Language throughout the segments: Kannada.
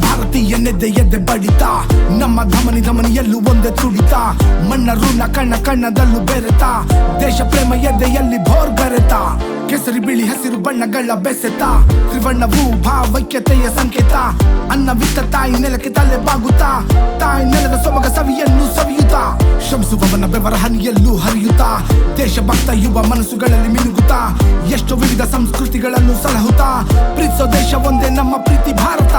ಭಾರತೀಯನೆದ್ದೆ ಎದ್ದೆ ಬಡಿತ ನಮ್ಮ ಧಮನಿಯಲ್ಲೂ ಒಂದೇ ತುಡಿತ ಮಣ್ಣ ಋಣ ಕಣ್ಣದಲ್ಲೂ ಬೆರೆತ ದೇಶ ಪ್ರೇಮ ಎದ್ದೆಯಲ್ಲಿ ಭೋರ್ ಬೆರೆತ ಕೇಸರಿ ಬಿಳಿ ಹಸಿರು ಬಣ್ಣಗಳ ಬೆಸೆತ ತ್ರಿವರ್ಣವು ಭಾವೈಕ್ಯತೆಯ ಸಂಕೇತ ಅನ್ನವಿತ್ತ ತಾಯಿ ನೆಲಕ್ಕೆ ತಲೆ ಬಾಗುತ್ತಾ ತಾಯಿ ನೆಲದ ಸೊಬಗ ಸವಿಯನ್ನು ಸವಿಯುತ್ತಾ ಶ್ರಮಿಸುವವನ ಬೆವರ ಹನಿಯಲ್ಲೂ ಹರಿಯುತ್ತಾ ದೇಶಭಕ್ತ ಯುವ ಮನಸ್ಸುಗಳಲ್ಲಿ ಮಿನುಗುತ್ತಾ ಎಷ್ಟೋ ವಿವಿಧ ಸಂಸ್ಕೃತಿಗಳನ್ನು ಸಲಹುತ್ತಾ ಪ್ರೀತಿಸೋ ದೇಶ ಒಂದೇ ನಮ್ಮ ಪ್ರೀತಿ ಭಾರತ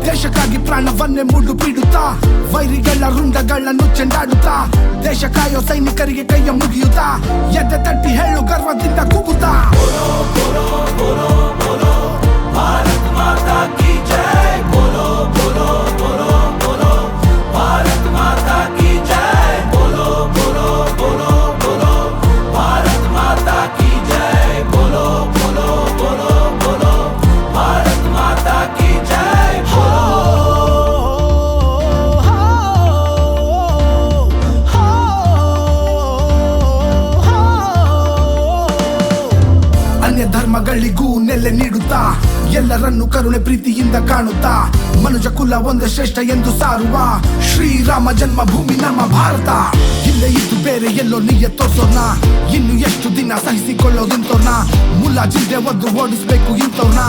ದೇಶಕ್ಕಾಗಿ ಪ್ರಾಣವನ್ನೇ ಮುಡು ಬಿಡುತ್ತಾ ವೈರಿಗಳ ರುಂಡಗಳನ್ನು ಚೆಂಡಾಡುತ್ತಾ ದೇಶ ಕಾಯೋ ಸೈನಿಕರಿಗೆ ಕೈಯ ಮುಗಿಯುತ್ತಾ ಎದ್ದೆ ತಟ್ಟಿ ಹೇಳು ಗರ್ವದಿಂದ ಕೂಗುತ್ತಾ भारत माता की जय बोलो बोलो बोलो बोलो भारत माता की जय बोलो बोलो बोलो बोलो भारत माता की जय बोलो बोलो बोलो बोलो भारत माता की जय अन्य ಧರ್ಮಗಳಿಗೂ ನೆಲೆ ನೀಡುತ್ತಾ ಎಲ್ಲರನ್ನು ಕರುಣೆ ಪ್ರೀತಿಯಿಂದ ಕಾಣುತ್ತಾ ಮನುಜ ಕುಲ ಒಂದೇ ಶ್ರೇಷ್ಠ ಎಂದು ಸಾರುವ ಶ್ರೀರಾಮ ಜನ್ಮಭೂಮಿ ನಮ್ಮ ಭಾರತ ಇಲ್ಲೇ ಇದ್ದು ಬೇರೆ ಎಲ್ಲೋ ನೀಯ ತೋರ್ಸೋರ್ನ ಇನ್ನು ಎಷ್ಟು ದಿನ ಸಹಿಸಿಕೊಳ್ಳೋದಿಂತೋರ್ನ ಮುಲಾಜಿಲ್ದೆ ಒದ್ದು ಓಡಿಸ್ಬೇಕು ಇಂಥವ್ರನ್ನ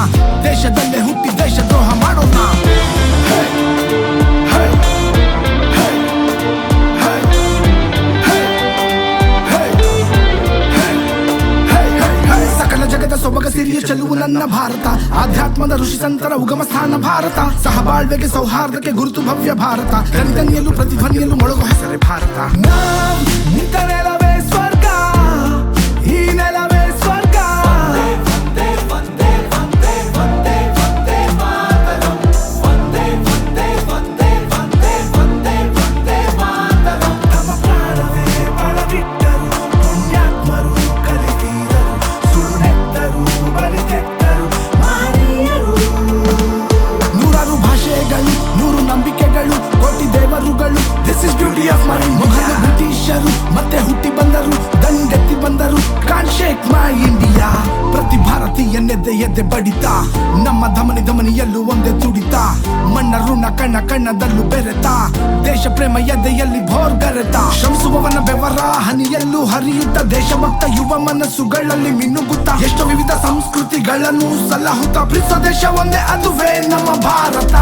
ದೇಶದಲ್ಲೇ ಹುಟ್ಟಿ ದೇಶ ದ್ರೋಹ ಮಾಡೋರ್ನ ಸೊಬಗ ಸಿರಿಯ ಚೆಲುವು ನನ್ನ ಭಾರತ ಆಧ್ಯಾತ್ಮದ ಋಷಿ ಸಂತರ ಉಗಮ ಸ್ಥಾನ ಭಾರತ ಸಹಬಾಳ್ವೆಗೆ ಸೌಹಾರ್ದಕ್ಕೆ ಗುರುತು ಭವ್ಯ ಭಾರತ ಗಣಿತನಿಯಲ್ಲೂ ಪ್ರತಿಧ್ವನಿಯಲ್ಲೂ ಮೊಳಗು ಹೆಸರೇ ಭಾರತ ನಿಂತ ನೆಲವೇ ಸ್ವರ್ಗ ಈ ನೆಲವೇ ಸ್ವರ್ಗ वंदे वंदे वंदे वंदे वंदे मातरम वंदे वंदे वंदे वंदे वंदे वंदे मातरम ತಮ್ಮ ಪ್ರಾಣವೇ ಪಣವಿಟ್ಟರು ಪುಣ್ಯಾತ್ಮರು ಕಲಿತೀರರು ಸುಳ್ಳೆತ್ತರು ಬಲಿತೆತ್ತರು ಮಾರಿಯರು ನೂರಾರು ಭಾಷೆಗಳು ನೂರು ನಂಬಿಕೆಗಳು ಕೋಟಿ ದೇವರುಗಳು this is beauty of my ಮೊಘಲ ಬ್ರಿಟಿಷರು ಮತ್ತೆ ಹುಟ್ಟಿ ಬಂದರು ದಂಡೆತ್ತಿ ಬಂದರು ಕಾನ್ ಶೇಕ್ ಮೈ ಇಂಡಿಯಾ ಪ್ರತಿ ಭಾರತೀಯನೆದ್ದೆ ಎದ್ದೆ ಬಡಿತ ನಮ್ಮ ಧಮನಿಯಲ್ಲೂ ಒಂದೇ ತುಡಿತ ಮಣ್ಣ ಋಣ ಕಣ್ಣದಲ್ಲೂ ಬೆರೆತ ದೇಶ ಪ್ರೇಮ ಎದ್ದೆಯಲ್ಲಿ ಭೋರ್ ಬೆರೆತ ಶ್ರಮಿಸುವವನ ಬೆವರ ಹನಿಯಲ್ಲೂ ಹರಿಯುತ್ತ ದೇಶಭಕ್ತ ಯುವ ಮನಸ್ಸುಗಳಲ್ಲಿ ಮಿನುಗುತ್ತಾ ಎಷ್ಟೋ ವಿವಿಧ ಸಂಸ್ಕೃತಿಗಳನ್ನು ಸಲಹುತ್ತಾ ಪ್ರೀತಿಸೋ ದೇಶ ಒಂದೇ ಅದುವೇ ನಮ್ಮ ಭಾರತ